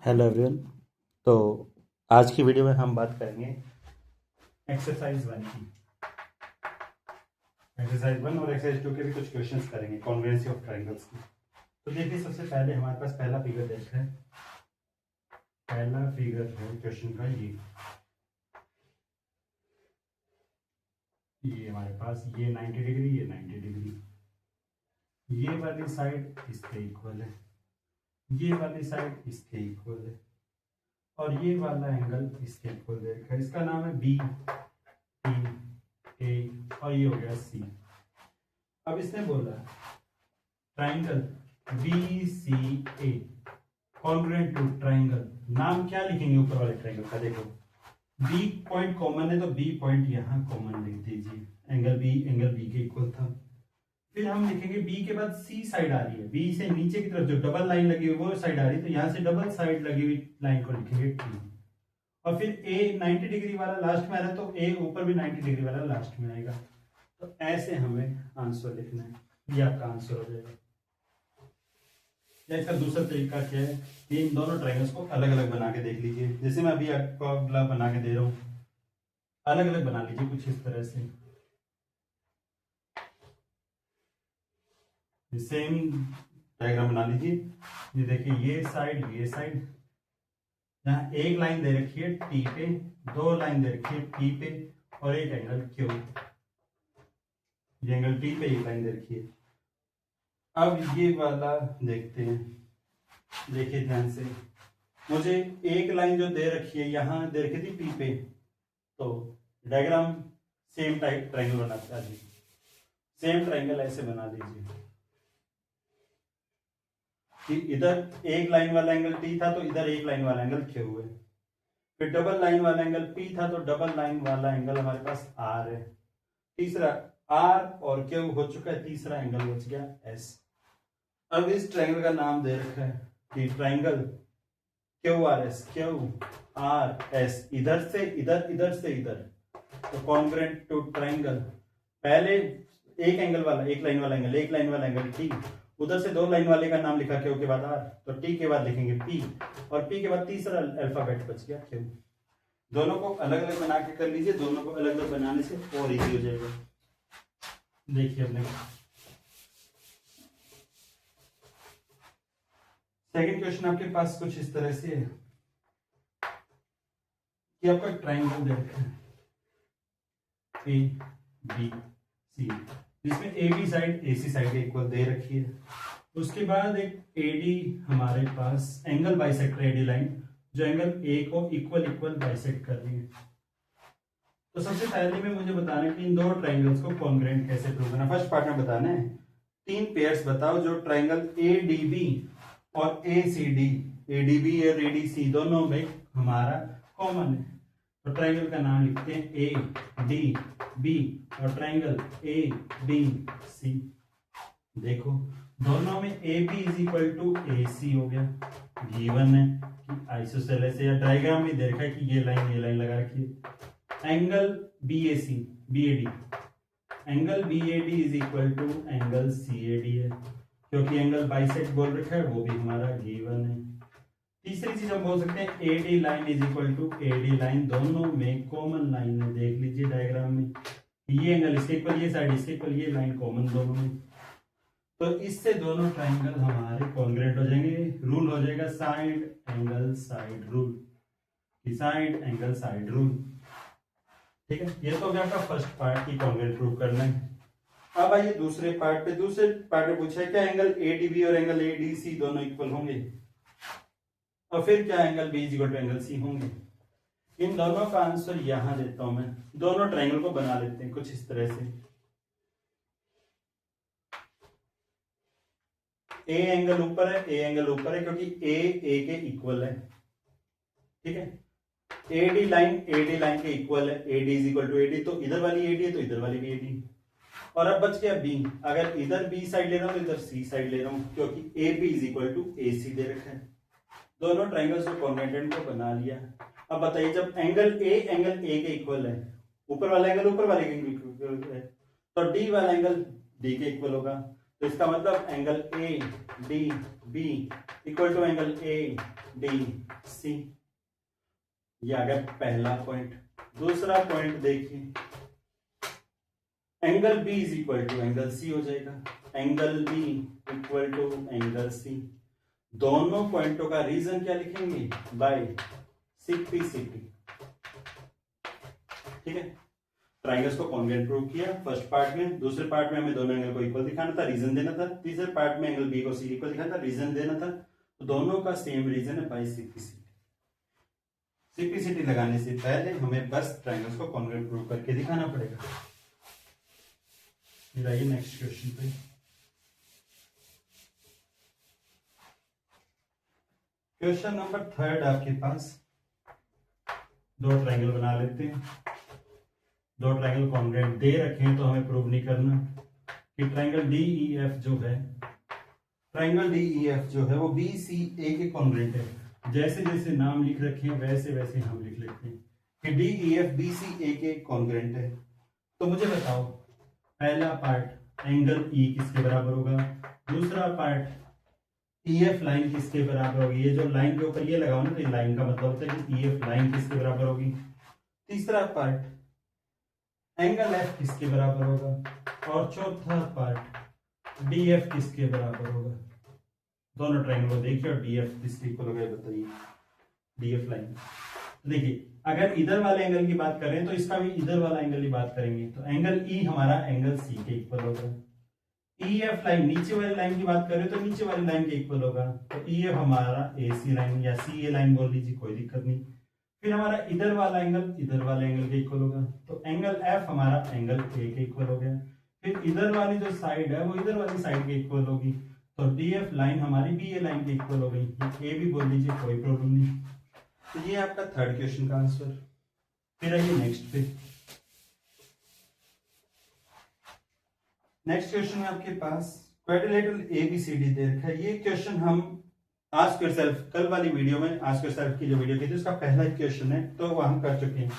Hello everyone. तो आज की वीडियो में हम बात करेंगे एक्सरसाइज 1 की। एक्सरसाइज 1 और एक्सरसाइज 2 के भी कुछ क्वेश्चंस करेंगे कॉन्ग्रुएंसी ऑफ ट्रायंगल्स की। तो देखिए, सबसे पहले हमारे पास पहला फिगर देखा है। पहला फिगर है क्वेश्चन का ये हमारे पास ये 90 डिग्री, ये 90 डिग्री, ये वाली साइड इसके इक्वल है, ये वाली साइड इसके इक्वल है और ये वाला एंगल इसके इक्वल देखा है। इसका नाम है बी, टी, ए और ये हो गया सी। अब इसने बोला triangle B C A congruent to triangle, नाम क्या लिखेंगे ऊपर वाले ट्राइंगल का? देखो, बी पॉइंट कॉमन है तो बी पॉइंट यहाँ कॉमन लिख दीजिए। एंगल बी के इक्वल था। फिर हम लिखेंगे बी के बाद सी साइड आ रही है, बी से नीचे की तरफ जो डबल लाइन लगी हुई वो साइड आ रही है, तो यहाँ से डबल साइड लगी हुई लाइन को लिखेंगे टी। और फिर ए 90 डिग्री वाला लास्ट में आ रहा है तो ए ऊपर भी 90 डिग्री वाला लास्ट में आएगा। तो ऐसे हमें आंसर लिखना है, ये आपका आंसर हो जाएगा। या इसका दूसरा तरीका क्या है कि इन दोनों ट्रायंगल्स को अलग अलग बना के देख लीजिए। जैसे मैं अभी आपको अगला बना के दे रहा हूँ, अलग अलग बना लीजिए कुछ इस तरह से। सेम डायग्राम बना लीजिए। ये देखिए, ये साइड यहाँ एक लाइन दे रखी है टी पे, दो लाइन दे रखी है पी पे और एक एंगल क्यू। ये एंगल टी पे एक लाइन दे रखी है। अब ये वाला देखते हैं, देखिए ध्यान से। मुझे एक लाइन जो दे रखी है यहाँ दे रखी थी पी पे, तो डायग्राम सेम टाइप ट्रायंगल बनाते हैं। सेम ट्रायंगल ऐसे बना लीजिए कि इधर एक लाइन वाला एंगल टी था तो इधर एक लाइन वाला एंगल क्यू है। फिर डबल लाइन वाला एंगल पी था तो डबल लाइन वाला एंगल हमारे पास आर है। तीसरा आर और क्यू हो चुका है, तीसरा एंगल बच गया एस। अब इस ट्रायंगल का नाम दे रखा है कि triangle Q R S, Q R S, इधर से इधर, इधर से इधर, तो कॉन्ग्रुएंट टू ट्रायंगल। पहले एक एंगल वाला, एक लाइन वाला एंगल, एक लाइन वाला एंगल टी, उधर से दो लाइन वाले का नाम लिखा क्यू के बाद आर, तो टी के बाद लिखेंगे पी और पी के बाद तीसरा अल्फाबेट बच गया क्यू। दोनों को अलग अलग बना के कर लीजिए, दोनों को अलग अलग बनाने से और इजी हो जाएगा। देखिए अपने सेकंड क्वेश्चन आपके पास कुछ इस तरह से है कि आपका ट्रायंगल देखा है ए बी सी, जिसमें A B side A C side के इक्वल दे रखी है। उसके बाद एक एडी हमारे पास एंगल बाइसेक्टर एडी लाइन जो एंगल ए को इक्वल इक्वल बाइसेक्ट कर रही है। तो सबसे पहले में मुझे बताना है कि इन दो ट्रायंगल्स को कॉन्ग्रुएंट कैसे प्रूव करना। फर्स्ट पार्ट में बताना है तीन पेयर्स बताओ जो ट्रायंगल ए डी बी और A C D, A D B और ए डी सी दोनों में हमारा कॉमन है। तो ट्रायंगल का नाम लिखते हैं ए डी बी और ट्रायंगल ए बी सी। देखो दोनों में A B is equal to A C हो गया, गिवन है कि आइसोसेलेस या डायग्राम में देखा है कि ये लाइन लगा रखी है। Angle B A C, B A D, angle B A D is equal to angle C A D है, क्योंकि एंगल बाइसेक्ट बोल रखा है वो भी हमारा गिवन है। तीसरी चीज हम बोल सकते हैं A D line is equal to A D line, दोनों में कॉमन लाइन है। देख लीजिए डायग्राम में, ये एंगल इसके इक्वल, ये साइड इसके इक्वल, ये लाइन कॉमन दोनों में, तो इससे दोनों ट्रायंगल हमारे कॉन्ग्रुएंट हो जाएंगे। रूल हो जाएगा side angle side rule, side angle side rule. ठीक है, ये तो हो गया आपका फर्स्ट पार्ट की कॉन्ग्रुएंट प्रूव करना है। अब आइए दूसरे पार्ट पे। दूसरे पार्ट में पूछा है क्या एंगल ए डी बी और एंगल ए डी सी दोनों इक्वल होंगे, और फिर क्या angle B is equal to angle C होंगे। इन दोनों का आंसर यहां देता हूं मैं। दोनों ट्रायंगल को बना लेते हैं कुछ इस तरह से। ए एंगल ऊपर है, ए एंगल ऊपर है क्योंकि ए के इक्वल है। ठीक है, एडी लाइन के इक्वल है, AD is equal to AD, तो इधर वाली एडी है तो इधर वाली भी एडी। और अब बच गया बी, अगर इधर बी साइड ले रहा हूं तो इधर सी साइड ले रहा हूं, क्योंकि A B is equal to A C दे रखा है। दोनों ट्रायंगल्स को कॉन्ग्रुएंट को बना लिया। अब बताइए जब एंगल ए के इक्वल है, ऊपर वाला एंगल ऊपर वाले के इक्वल है, तो डी वाला एंगल डी के इक्वल होगा। तो इसका मतलब angle A D B equal to angle A D C. ये आ गया पहला पॉइंट। दूसरा पॉइंट देखिए, angle B is equal to angle C हो जाएगा। Angle B equal to angle C. दोनों पॉइंटों का रीजन क्या लिखेंगे? By simplicity. ठीक है, ट्राइंगल्स को कॉन्ग्रुएंट प्रूव किया फर्स्ट पार्ट में। दूसरे पार्ट में हमें दोनों एंगल को इक्वल दिखाना था, रीजन देना था। तीसरे पार्ट में एंगल बी को सी इक्वल दिखाना था, रीजन देना था। तो दोनों का सेम रीजन है, बाय सिम्प्लिसिटी। सिम्प्लिसिटी लगाने से पहले हमें बस ट्राइंगल्स को कॉन्ग्रुएंट प्रूव करके दिखाना पड़ेगा। फिर आइए नेक्स्ट क्वेश्चन पे। क्वेश्चन नंबर 3 आपके पास, दो ट्राइंगल बना लेते हैं। दो ट्राइंगल कॉन्ग्रुएंट दे रखे हैं तो हमें प्रूव नहीं करना कि ट्राइंगल डी ई एफ जो है, ट्राइंगल डी ई एफ जो है वो बी सी ए के कॉन्ग्रुएंट है। जैसे जैसे नाम लिख रखे हैं वैसे वैसे हम लिख लेते हैं कि D E F B C A के कॉन्ग्रुएंट है। तो मुझे बताओ, पहला पार्ट एंगल ई किसके बराबर होगा, दूसरा पार्ट ई एफ लाइन किसके बराबर होगी। ये जो लाइन के ऊपर ये लगाओ ना, तो ये लाइन का मतलब होता है कि ई एफ लाइन किसके बराबर होगी। तीसरा पार्ट एंगल एफ किसके बराबर होगा, और चौथा पार्ट डी एफ किसके बराबर होगा। दोनों ट्राइंगल को देखिए और डी एफ किसके इक्वल होगा बताइए, डी एफ लाइन। देखिए, अगर इधर वाले एंगल की बात करें तो इसका भी इधर वाला एंगल की बात करेंगे तो एंगल ई हमारा एंगल सी के इक्वल होगा। ई एफ लाइन नीचे वाली लाइन की बात करें तो नीचे वाली लाइन के इक्वल होगा। तो ई एफ हमारा ए सी लाइन या सी ए लाइन बोल लीजिए, कोई दिक्कत नहीं। फिर हमारा इधर वाला एंगल इधर वाले एंगल के इक्वल होगा, तो एंगल एफ हमारा एंगल ए के इक्वल हो गया। फिर इधर वाली जो साइड है वो इधर वाली साइड के इक्वल होगी, तो डी एफ लाइन हमारी बी ए लाइन के इक्वल हो गई। ए भी बोल लीजिए, कोई प्रॉब्लम नहीं। तो ये आपका थर्ड क्वेश्चन का आंसर। फिर आइए नेक्स्ट पे। नेक्स्ट क्वेश्चन है आपके पास क्वाड्रिलेटरल एबीसीडी दे रखा है। ये क्वेश्चन हम आस्क योरसेल्फ, कल वाली वीडियो में आस्क योरसेल्फ की जो वीडियो की थी उसका पहला ही क्वेश्चन है, तो वो हम कर चुके हैं।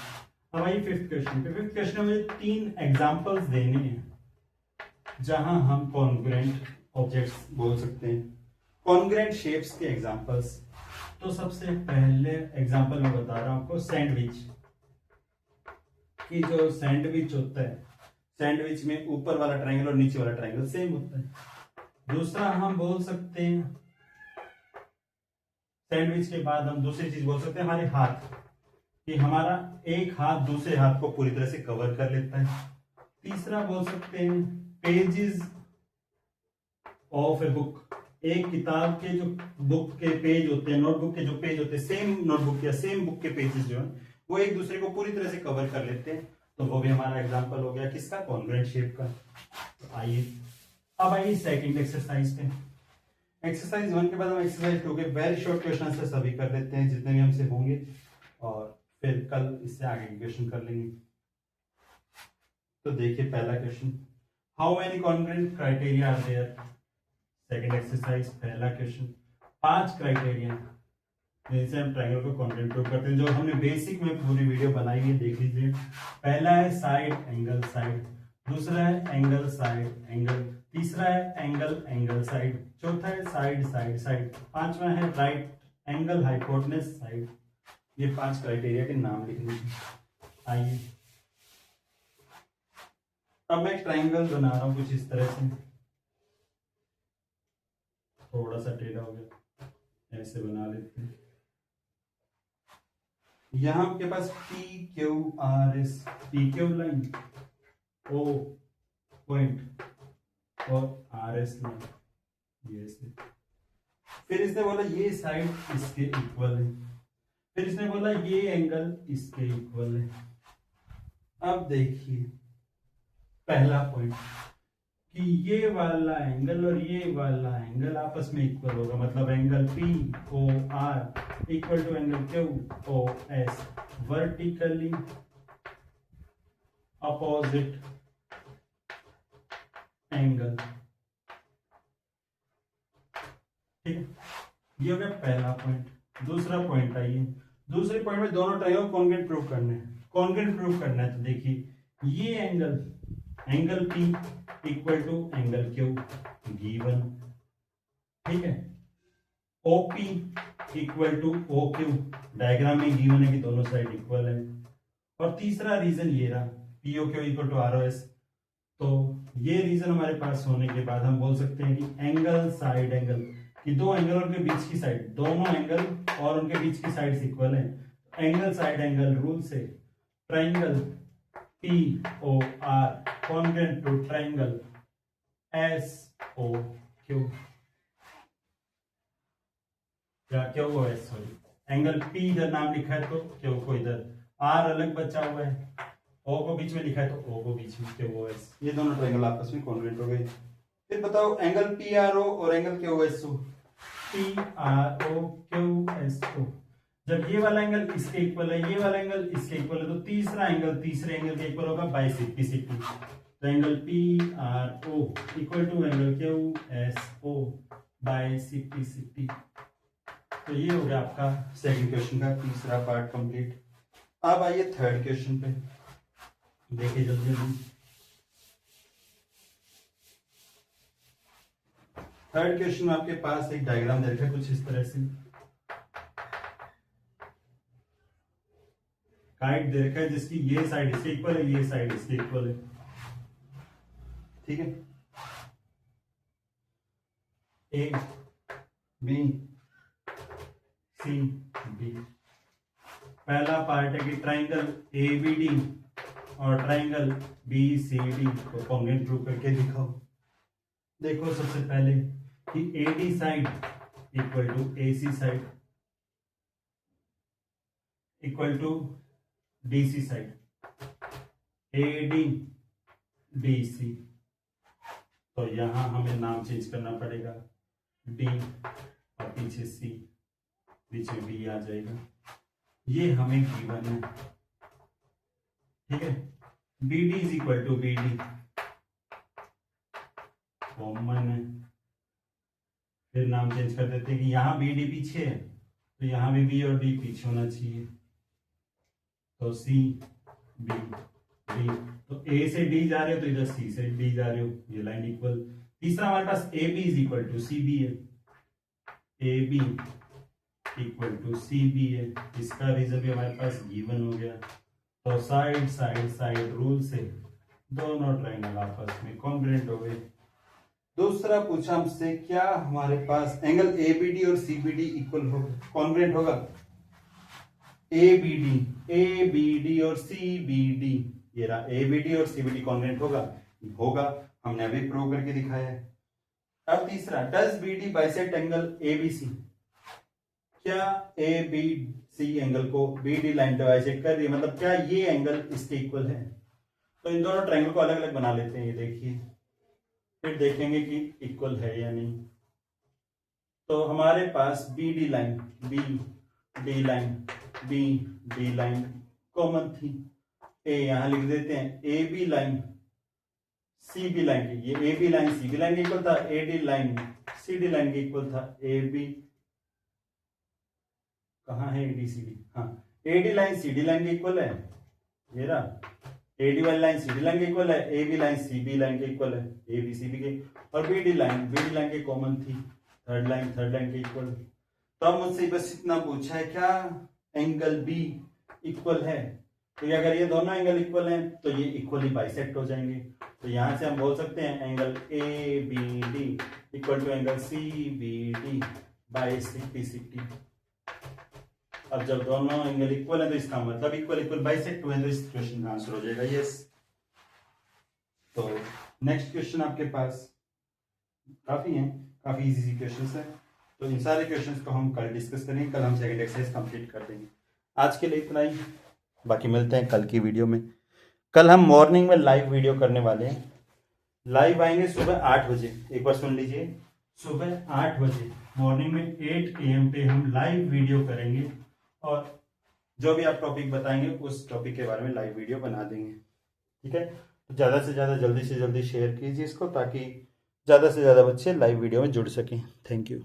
अब आइए फिफ्थ क्वेश्चन पे। फिफ्थ क्वेश्चन में 3 एग्जांपल्स देने हैं जहां हम कॉन्ग्रुएंट ऑब्जेक्ट्स बोल सकते हैं, कॉन्ग्रुएंट शेप्स के एग्जांपल्स। तो सबसे पहले एग्जांपल मैं बता रहा हूं आपको, सैंडविच की जो सैंडविच होता है, सैंडविच में ऊपर वाला ट्रायंगल और नीचे वाला ट्रायंगल सेम होता है। दूसरा हम बोल सकते हैं, सैंडविच के बाद हम दूसरी चीज बोल सकते हैं हमारे हाथ, कि हमारा एक हाथ दूसरे हाथ को पूरी तरह से कवर कर लेता है। तीसरा बोल सकते हैं पेजेस ऑफ ए बुक, एक किताब के जो बुक के पेज होते हैं, नोटबुक के जो पेज होते हैं, सेम नोटबुक या सेम बुक के पेजेस जो है वो एक दूसरे को पूरी तरह से कवर कर लेते हैं। तो वो भी हमारा एग्जांपल हो गया किसका, कॉन्ग्रुएंट शेप का। तो आइए अब आइए सेकंड एक्सरसाइज पे। एक्सरसाइज 1 के बाद हम एक्सरसाइज 2 के वेरी शॉर्ट क्वेश्चन आंसर सभी कर लेते हैं जितने भी हमसे होंगे, और फिर कल इससे आगे के क्वेश्चन कर लेंगे। तो देखिए पहला question, how many congruent criteria are there. Second exercise पहला क्वेश्चन, 5 क्राइटेरिया जिनसे हम ट्रायंगल को कॉन्ग्रुएंट प्रूव करते हैं, जो हमने बेसिक में पूरी वीडियो बनाई है, देख लीजिए। पहला है साइड एंगल साइड, दूसरा है एंगल साइड एंगल, तीसरा है एंगल एंगल साइड, चौथा है साइड साइड साइड, पांचवा है राइट एंगल हाइपोटेनस साइड। ये 5 क्राइटेरिया के नाम लिख लीजिए। आइए अब मैं एक ट्रायंगल बना रहा हूं कुछ इस तरह से, थोड़ा सा टेढ़ा हो गया, ऐसे बना लेते हैं। यहां आपके पास P Q R S, P Q line, O point और आर एस लाइन, ये ऐसे। फिर इसने बोला ये साइड इसके इक्वल है, फिर इसने बोला ये एंगल इसके इक्वल है। अब देखिए पहला पॉइंट कि ये वाला एंगल और ये वाला एंगल आपस में इक्वल होगा, मतलब angle P O R equal to angle Q O S, vertically opposite angle. ठीक है, ये हो गया पहला पॉइंट। दूसरा पॉइंट आइए, दूसरे पॉइंट में दोनों ट्रायंगल कॉन्ग्रुएंट प्रूव करने हैं, कॉन्ग्रुएंट प्रूव करना है। तो देखिए ये angle, angle P equal to angle Q given, ठीक है। OP equal to O Q, diagram में गिवन है कि दोनों साइड इक्वल है। और तीसरा रीजन ये रहा P O Q equal to R O S. तो ये रीजन हमारे पास होने के बाद हम बोल सकते हैं कि एंगल साइड एंगल, कि दो एंगल के बीच की साइड, दोनों एंगल और उनके बीच की साइड्स इक्वल है। एंगल साइड एंगल रूल से triangle P O R congruent to triangle S O Q, या Q O S, sorry, angle P इधर नाम लिखा है तो क्यू को इधर, आर अलग बचा हुआ है, ओ को बीच में लिखा है तो ओ को बीच में, क्यू ओ एस, ये दोनों ट्रायंगल आपस में कॉन्ग्रुएंट हो गए। फिर बताओ एंगल पी आर ओ और angle Q S O, P R O Q S O, जब ये वाला एंगल इसके इक्वल है, ये वाला एंगल इसके इक्वल है, तो तीसरा एंगल तीसरे एंगल के इक्वल होगा बाय 60। तो angle P R O equal to angle Q S O by 60। तो ये हो गया आपका सेकंड क्वेश्चन का तीसरा पार्ट कंप्लीट। अब आइए थर्ड क्वेश्चन पे, देखिए जल्दी जल्दी। थर्ड क्वेश्चन में आपके पास एक डायग्राम दे रखा है कुछ इस तरह से, काइट दे रखा है जिसकी ये साइड इसके इक्वल है, ये साइड इसके इक्वल है, ठीक है। ए बी सी बी, पहला पार्ट है कि ट्राइंगल ए बी डी और ट्राइंगल बी सी डी को कॉन्ग्रुएंट प्रूव करके दिखाओ। देखो सबसे पहले कि A D side equal to A C side equal to D C side, A D D C, तो यहां हमें नाम चेंज करना पड़ेगा, डी और पीछे सी, बीच में बी आ जाएगा, ये हमें गिवन है, ठीक है। B D is equal to B D common है, फिर नाम चेंज कर देते हैं कि यहां बी डी पीछे है तो यहां भी बी और डी पीछे होना चाहिए, तो सी बी डी, तो ए से डी जा रहे हो तो इधर सी से डी जा रहे हो, ये लाइन इक्वल। तीसरा हमारे पास A B is equal to C B है, A B equal to C B है, इसका रीजन भी हमारे पास गिवन हो गया। तो साइड साइड साइड रूल से दोनों ट्रायंगल आपस में कॉन्ग्रुएंट हो गए। दूसरा पूछा हमसे क्या हमारे पास एंगल ए बी डी और सी बी डी इक्वल होगा, कॉन्ग्रुएंट होगा। ए बी डी और सी बी डी, ये रहा ए बी डी और सी बी डी कॉन्ग्रुएंट होगा, हमने अभी प्रूव करके दिखाया है। अब तीसरा, does B D bisect angle A B C, क्या ए बी सी एंगल को बी डी लाइन बाइसेक्ट कर रही है, मतलब क्या ये एंगल इसके इक्वल है। तो इन दोनों ट्रायंगल को अलग अलग बना लेते हैं, ये देखिए, फिर देखेंगे कि इक्वल है या नहीं। तो हमारे पास B D line B D line common थी, ए यहां लिख देते हैं, A B line C B line की, ये A B line C B line के इक्वल था, A D line C D line के इक्वल था, ए बी कहाँ है, ए डी सी डी, हाँ, A D line C D line के इक्वल है, ये रहा, ए डी वाली लाइन सी डी लाइन के इक्वल है, A B line C B line के इक्वल है, ए बी सी बी के, और बी डी लाइन के कॉमन थी, थर्ड लाइन के इक्वल। तो अब मुझसे बस इतना पूछा है क्या एंगल बी इक्वल है, तो अगर ये दोनों एंगल इक्वल हैं तो ये इक्वली बाइसेक्ट हो जाएंगे। तो यहां से हम बोल सकते हैं angle A B D equal to angle C B D by 60। अब जब दोनों एंगल इक्वल है तो इसका मतलब इक्वल बाइसेक्ट हुए, तो इस क्वेश्चन का आंसर हो जाएगा यस। तो नेक्स्ट क्वेश्चन आपके पास काफी इजी क्वेश्चंस है, तो इन सारे क्वेश्चंस को हम कल डिस्कस करेंगे, कल हम सेकंड एक्सरसाइज कंप्लीट कर देंगे। आज के लिए इतना ही, बाकी मिलते हैं कल की वीडियो में। कल हम मॉर्निंग में लाइव वीडियो करने वाले हैं, लाइव आएंगे सुबह 8 बजे, एक बार सुन लीजिए, सुबह 8 बजे मॉर्निंग में 8 AM पे हम लाइव वीडियो करेंगे, और जो भी आप टॉपिक बताएंगे उस टॉपिक के बारे में लाइव वीडियो बना देंगे, ठीक है। तो ज़्यादा से ज़्यादा जल्दी से जल्दी शेयर कीजिए इसको, ताकि ज़्यादा से ज़्यादा बच्चे लाइव वीडियो में जुड़ सकें। Thank you.